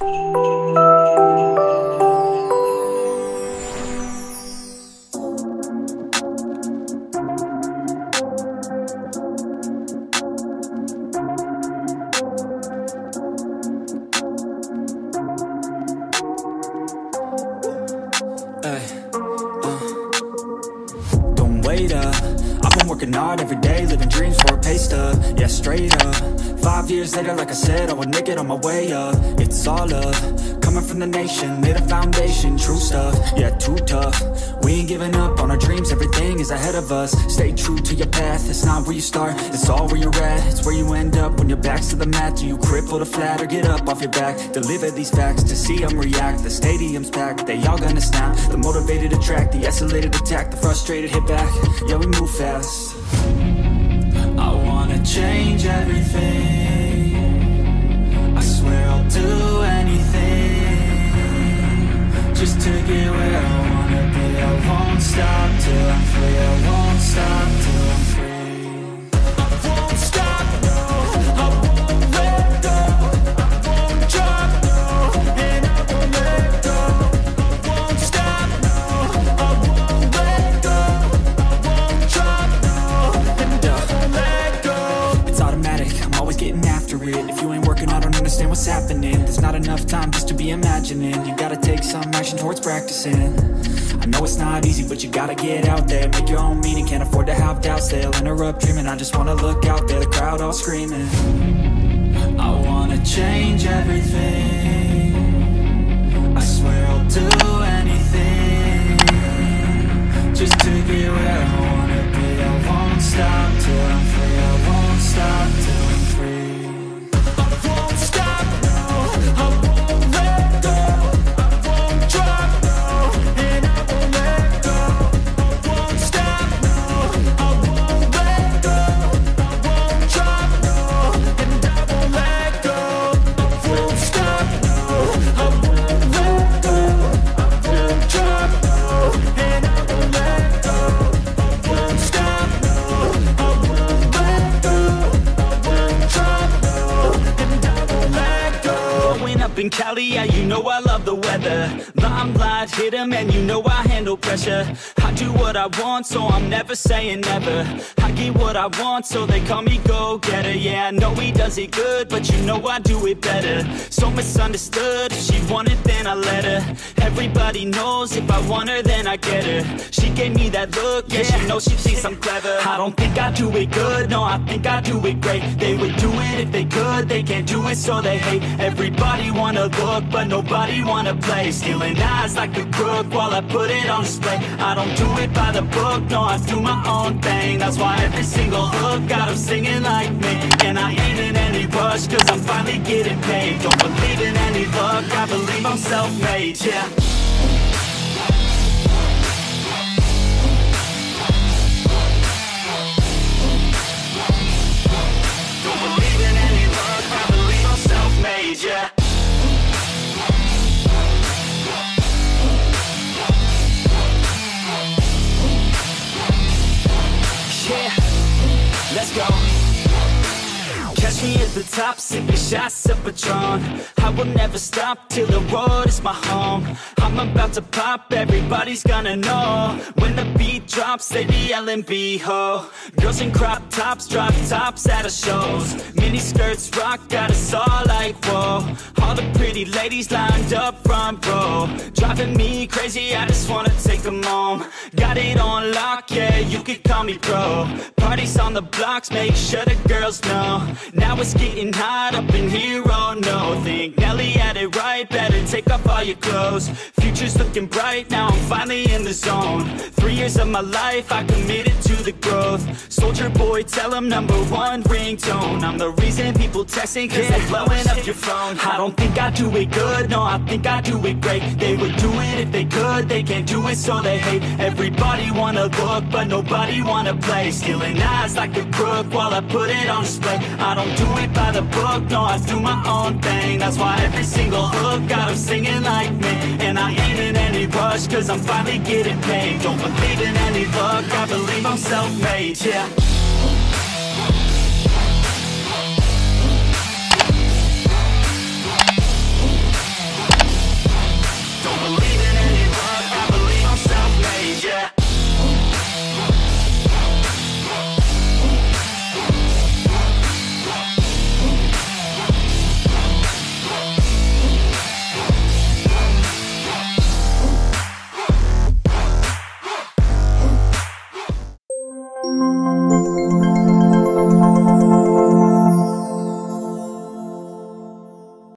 Don't wait up, I've been working hard every day, living dreams for a pay stub. Yeah, straight up. 5 years later, like I said, I would make it on my way up. It's all love, coming from the nation, laid a foundation, true stuff. Yeah, too tough, we ain't giving up on our dreams, everything is ahead of us. Stay true to your path, it's not where you start, it's all where you're at. It's where you end up when your back's to the mat. Do you cripple the flat or get up off your back? Deliver these facts to see them react. The stadium's packed, they all gonna snap. The motivated attract, the escalated attack. The frustrated hit back, yeah we move fast. I wanna change everything, I swear I'll do anything just to get where I wanna be. I won't stop till I'm free, I won't stop till I'm free. I won't stop, no, I won't let go. I won't drop, no, and I won't let go. I won't stop, no, I won't let go. I won't drop, no, and I won't let go. It's automatic, I'm always getting after it. If you ain't working, I don't understand what's happening. There's not enough time just to be imagining. You gotta take some action towards practicing. I know it's not easy, but you gotta get out there. Make your own meaning, can't afford to have doubts. They'll interrupt dreaming, I just wanna look out there. The crowd all screaming. I wanna change everything, I swear I'll do anything just to get where I wanna be. I won't stop till I'm free, I won't stop till I'm free. I won't stop, no, I won't let go. I won't drop, no, and I won't let go. I won't stop, no, I won't let go. I won't drop, no, and I won't let go. I won't stop, no, I won't let go. I won't drop, no, and I won't let go. I won't stop, no, I won't let go. I won't drop, no, and I won't let go. Growing up in Cali, yeah, you know I love the weather. Limelight hit 'em and you know I handle pressure. I do what I want, so I'm never saying never. I get what I want, so they call me go-getter. Yeah, I know he does it good, but you know I do it better. So misunderstood, if she wanted then I let her. Everybody knows if I want her then I get her. She gave me that look, yeah, she knows she thinks I'm clever. I don't think I do it good, no, I think I do it great. They would do it if they could, they can't do it so they hate. Everybody wanna look, but nobody wanna play. Stealing eyes like a crook while I put it on display. I don't do it by the book, no, I do my own thing. That's why every single hook got them singing like me. And I ain't in any rush, cause I'm finally getting paid. Don't believe in any luck, I believe I'm self-made, yeah. Don't believe in any luck, I believe I'm self-made, yeah. Let's go. Catch me at the top, sipping shots of Patron. I will never stop till the road is my home. I'm about to pop, everybody's gonna know. When the beat drops, they be yelling B-ho. Girls in crop tops, drop tops at our shows. Mini skirts rock, got us all like whoa. All the pretty ladies lined up front row. Driving me crazy, I just wanna take them home. Got it on lock, yeah, you could call me pro. Parties on the blocks, make sure the girls know. Now it's getting hot up in here, oh no. Think Nelly had it right, better take off all your clothes. Future's looking bright, now I'm finally in the zone. 3 years of my life, I committed to the growth. Soldier boy, tell them #1 ringtone. I'm the reason people texting, cause they're blowing up your phone. I don't think I do it good, no, I think I do it great. They would do it if they could, they can't do it so they hate. Everybody wanna look, but nobody wanna play. Stealing eyes like a crook while I put it on display. I don't do it by the book, no, I do my own thing. That's why every single hook got them singing like me. And I ain't in any rush, cause I'm finally getting paid. Don't believe in any luck, I believe I'm self-made, yeah.